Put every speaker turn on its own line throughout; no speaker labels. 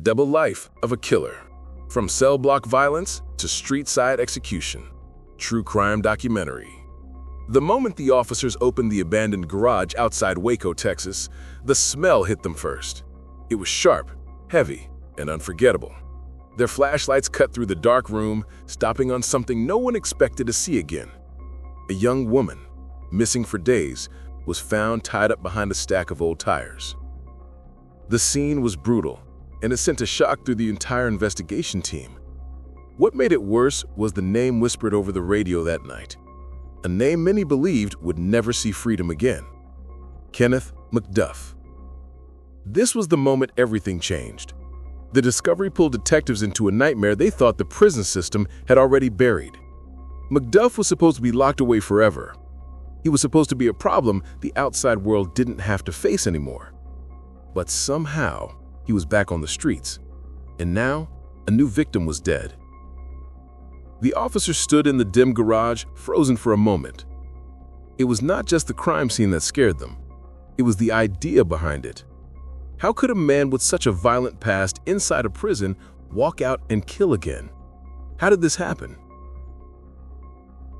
double life of a killer. From cell block violence to StreetSide Execution. True crime documentary. The moment the officers opened the abandoned garage outside Waco, Texas, the smell hit them first. It was sharp, heavy, and unforgettable. Their flashlights cut through the dark room, stopping on something no one expected to see again. A young woman, missing for days, was found tied up behind a stack of old tires. The scene was brutal, and it sent a shock through the entire investigation team. What made it worse was the name whispered over the radio that night. A name many believed would never see freedom again. Kenneth McDuff. This was the moment everything changed. The discovery pulled detectives into a nightmare they thought the prison system had already buried. McDuff was supposed to be locked away forever. He was supposed to be a problem the outside world didn't have to face anymore. But somehow, he was back on the streets. And now, a new victim was dead. The officers stood in the dim garage, frozen for a moment. It was not just the crime scene that scared them. It was the idea behind it. How could a man with such a violent past inside a prison walk out and kill again? How did this happen?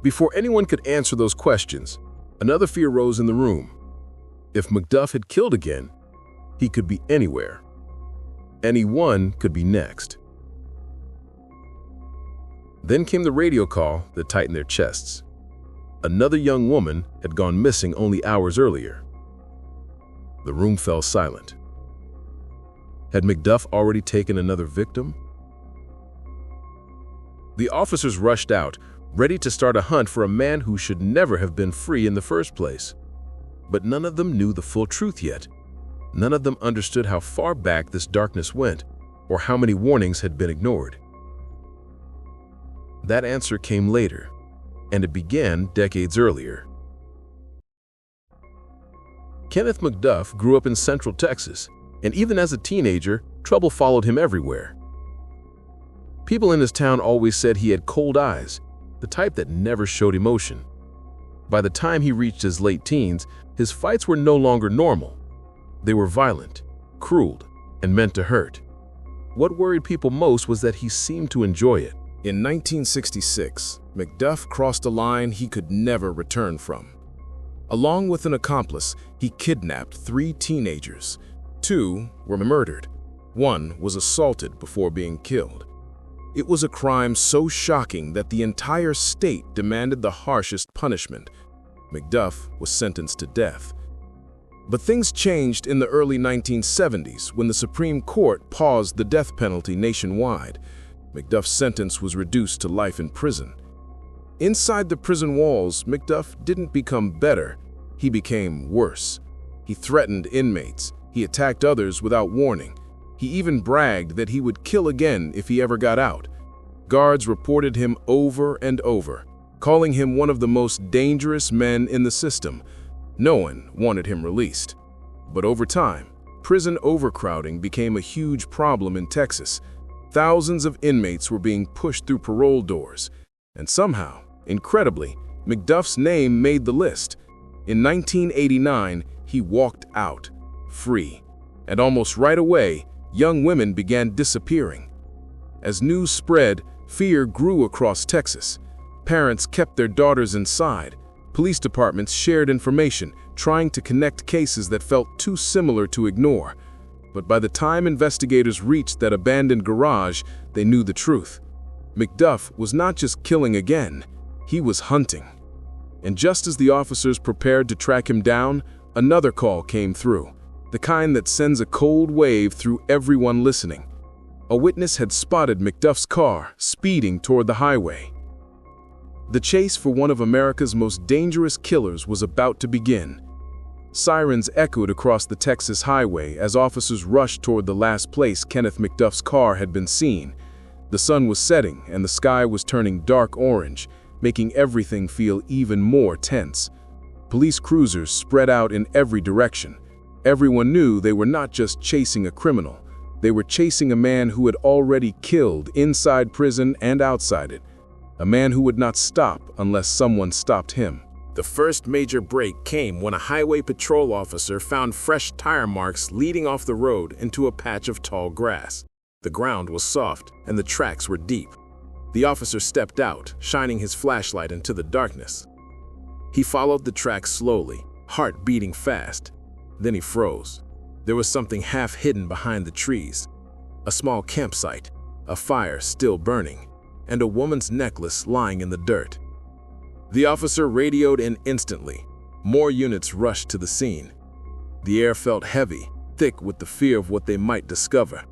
Before anyone could answer those questions, another fear rose in the room. If McDuff had killed again, he could be anywhere. Anyone could be next. Then came the radio call that tightened their chests. Another young woman had gone missing only hours earlier. The room fell silent. Had McDuff already taken another victim? The officers rushed out, ready to start a hunt for a man who should never have been free in the first place. But none of them knew the full truth yet. None of them understood how far back this darkness went, or how many warnings had been ignored. That answer came later, and it began decades earlier. Kenneth McDuff grew up in Central Texas, and even as a teenager, trouble followed him everywhere. People in his town always said he had cold eyes, the type that never showed emotion. By the time he reached his late teens, his fights were no longer normal. They were violent, cruel, and meant to hurt. What worried people most was that he seemed to enjoy it.
In 1966, McDuff crossed a line he could never return from. Along with an accomplice, he kidnapped 3 teenagers. 2 were murdered. 1 was assaulted before being killed. It was a crime so shocking that the entire state demanded the harshest punishment. McDuff was sentenced to death. But things changed in the early 1970s when the Supreme Court paused the death penalty nationwide. McDuff's sentence was reduced to life in prison. Inside the prison walls, McDuff didn't become better. He became worse. He threatened inmates. He attacked others without warning. He even bragged that he would kill again if he ever got out. Guards reported him over and over, calling him one of the most dangerous men in the system. No one wanted him released. But over time, prison overcrowding became a huge problem in Texas. Thousands of inmates were being pushed through parole doors. And somehow, incredibly, McDuff's name made the list. In 1989, he walked out, free. And almost right away, young women began disappearing. As news spread, fear grew across Texas. Parents kept their daughters inside. Police departments shared information, trying to connect cases that felt too similar to ignore. But by the time investigators reached that abandoned garage, they knew the truth. McDuff was not just killing again, he was hunting. And just as the officers prepared to track him down, another call came through. The kind that sends a cold wave through everyone listening. A witness had spotted McDuff's car speeding toward the highway. The chase for one of America's most dangerous killers was about to begin. Sirens echoed across the Texas highway as officers rushed toward the last place Kenneth McDuff's car had been seen. The sun was setting and the sky was turning dark orange, making everything feel even more tense. Police cruisers spread out in every direction. Everyone knew they were not just chasing a criminal. They were chasing a man who had already killed inside prison and outside it. A man who would not stop unless someone stopped him.
The first major break came when a highway patrol officer found fresh tire marks leading off the road into a patch of tall grass. The ground was soft, and the tracks were deep. The officer stepped out, shining his flashlight into the darkness. He followed the tracks slowly, heart beating fast. Then he froze. There was something half hidden behind the trees. A small campsite, a fire still burning, and a woman's necklace lying in the dirt. The officer radioed in instantly. More units rushed to the scene. The air felt heavy, thick with the fear of what they might discover.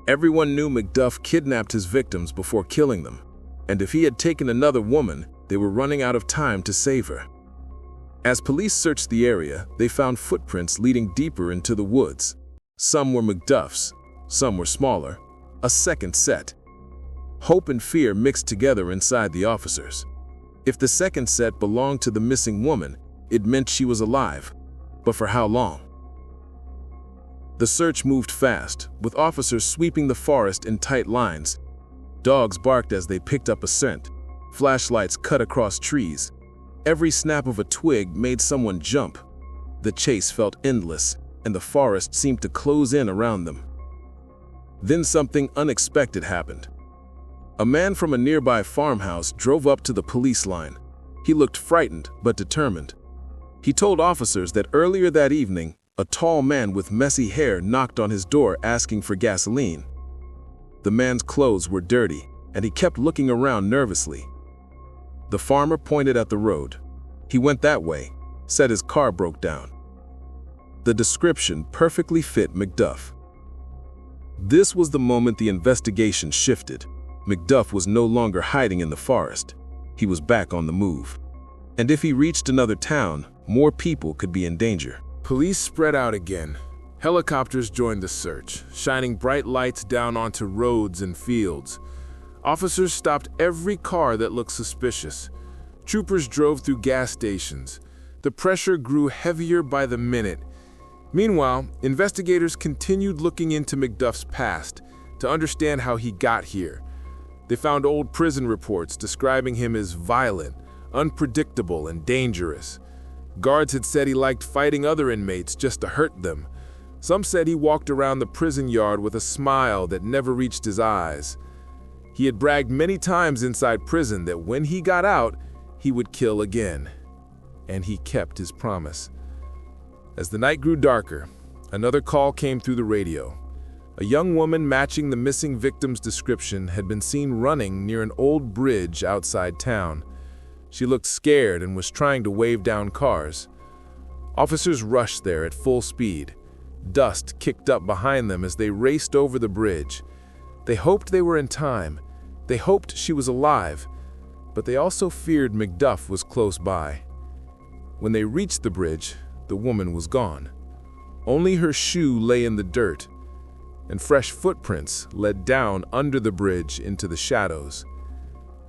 Everyone knew McDuff kidnapped his victims before killing them, and if he had taken another woman, they were running out of time to save her. As police searched the area, they found footprints leading deeper into the woods. Some were McDuff's, some were smaller, a second set. Hope and fear mixed together inside the officers. If the second set belonged to the missing woman, it meant she was alive. But for how long? The search moved fast, with officers sweeping the forest in tight lines. Dogs barked as they picked up a scent. Flashlights cut across trees. Every snap of a twig made someone jump. The chase felt endless, and the forest seemed to close in around them. Then something unexpected happened. A man from a nearby farmhouse drove up to the police line. He looked frightened but determined. He told officers that earlier that evening, a tall man with messy hair knocked on his door asking for gasoline. The man's clothes were dirty, and he kept looking around nervously. The farmer pointed at the road. He went that way, said his car broke down. The description perfectly fit McDuff. This was the moment the investigation shifted. McDuff was no longer hiding in the forest. He was back on the move. And if he reached another town, more people could be in danger.
Police spread out again. Helicopters joined the search, shining bright lights down onto roads and fields. Officers stopped every car that looked suspicious. Troopers drove through gas stations. The pressure grew heavier by the minute. Meanwhile, investigators continued looking into McDuff's past to understand how he got here. They found old prison reports describing him as violent, unpredictable, and dangerous. Guards had said he liked fighting other inmates just to hurt them. Some said he walked around the prison yard with a smile that never reached his eyes. He had bragged many times inside prison that when he got out, he would kill again. And he kept his promise. As the night grew darker, another call came through the radio. A young woman matching the missing victim's description had been seen running near an old bridge outside town. She looked scared and was trying to wave down cars. Officers rushed there at full speed. Dust kicked up behind them as they raced over the bridge. They hoped they were in time. They hoped she was alive, but they also feared McDuff was close by. When they reached the bridge, the woman was gone. Only her shoe lay in the dirt, and fresh footprints led down under the bridge into the shadows.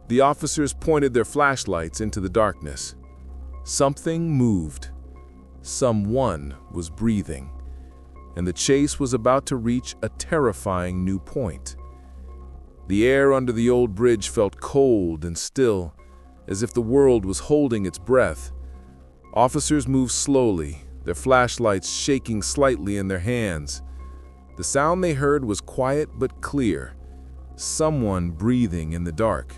The officers pointed their flashlights into the darkness. Something moved. Someone was breathing, and the chase was about to reach a terrifying new point. The air under the old bridge felt cold and still, as if the world was holding its breath. Officers moved slowly, their flashlights shaking slightly in their hands. The sound they heard was quiet but clear, someone breathing in the dark.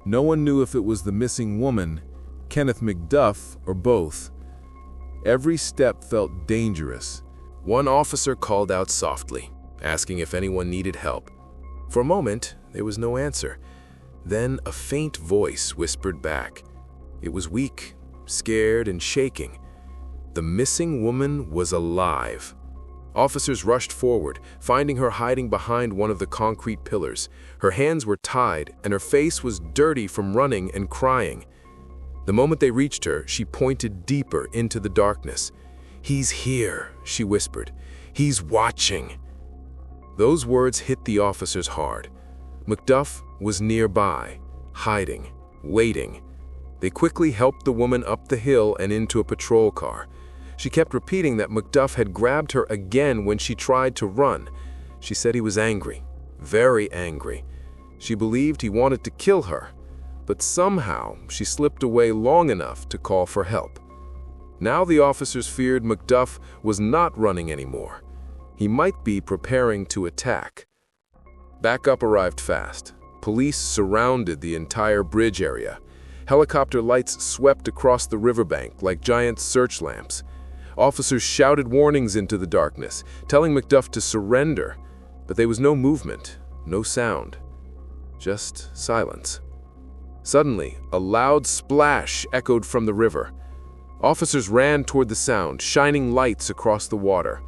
No one knew if it was the missing woman, Kenneth McDuff, or both. Every step felt dangerous. One officer called out softly, asking if anyone needed help. For a moment, there was no answer. Then a faint voice whispered back. It was weak, scared, and shaking. The missing woman was alive. Officers rushed forward, finding her hiding behind one of the concrete pillars. Her hands were tied, and her face was dirty from running and crying. The moment they reached her, she pointed deeper into the darkness. "He's here," she whispered. "He's watching." Those words hit the officers hard. McDuff was nearby, hiding, waiting. They quickly helped the woman up the hill and into a patrol car. She kept repeating that McDuff had grabbed her again when she tried to run. She said he was angry, very angry. She believed he wanted to kill her, but somehow she slipped away long enough to call for help. Now the officers feared McDuff was not running anymore. He might be preparing to attack.
Backup arrived fast. Police surrounded the entire bridge area. Helicopter lights swept across the riverbank like giant search lamps. Officers shouted warnings into the darkness, telling Macduff to surrender. But there was no movement, no sound, just silence. Suddenly, a loud splash echoed from the river. Officers ran toward the sound, shining lights across the water.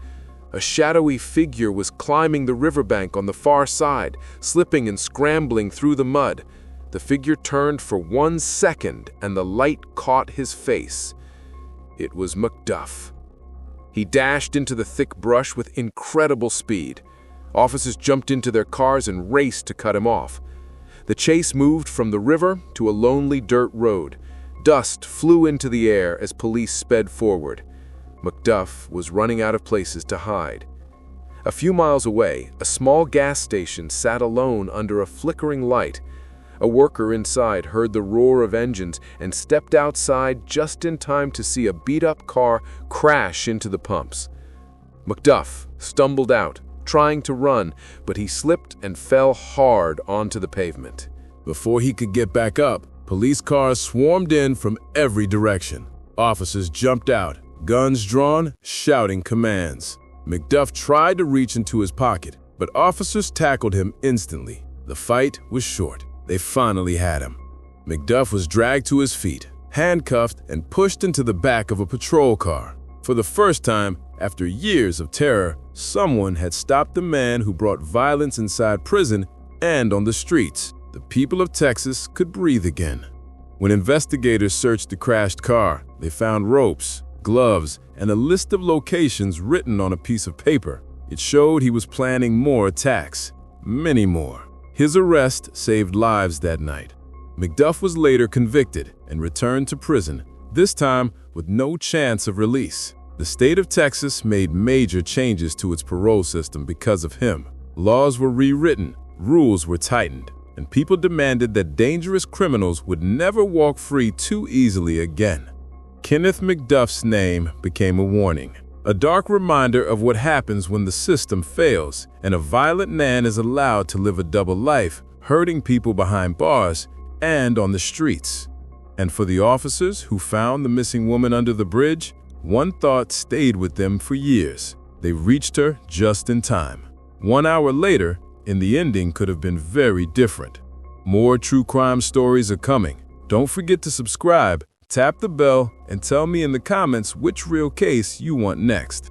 A shadowy figure was climbing the riverbank on the far side, slipping and scrambling through the mud. The figure turned for 1 second, and the light caught his face. It was Macduff. He dashed into the thick brush with incredible speed. Officers jumped into their cars and raced to cut him off. The chase moved from the river to a lonely dirt road. Dust flew into the air as police sped forward. Macduff was running out of places to hide. A few miles away, a small gas station sat alone under a flickering light. A worker inside heard the roar of engines and stepped outside just in time to see a beat-up car crash into the pumps. Macduff stumbled out, trying to run, but he slipped and fell hard onto the pavement.
Before he could get back up, police cars swarmed in from every direction. Officers jumped out, guns drawn, shouting commands. Macduff tried to reach into his pocket, but officers tackled him instantly. The fight was short. They finally had him. Macduff was dragged to his feet, handcuffed, and pushed into the back of a patrol car. For the first time, after years of terror, someone had stopped the man who brought violence inside prison and on the streets. The people of Texas could breathe again. When investigators searched the crashed car, they found ropes, gloves, and a list of locations written on a piece of paper. It showed he was planning more attacks, many more. His arrest saved lives that night. Macduff was later convicted and returned to prison, this time with no chance of release. The state of Texas made major changes to its parole system because of him. Laws were rewritten, rules were tightened, and people demanded that dangerous criminals would never walk free too easily again. Kenneth Macduff's name became a warning, a dark reminder of what happens when the system fails and a violent man is allowed to live a double life, hurting people behind bars and on the streets. And for the officers who found the missing woman under the bridge, one thought stayed with them for years. They reached her just in time. 1 hour later, and the ending could have been very different. More true crime stories are coming. Don't forget to subscribe, tap the bell, and tell me in the comments which real case you want next.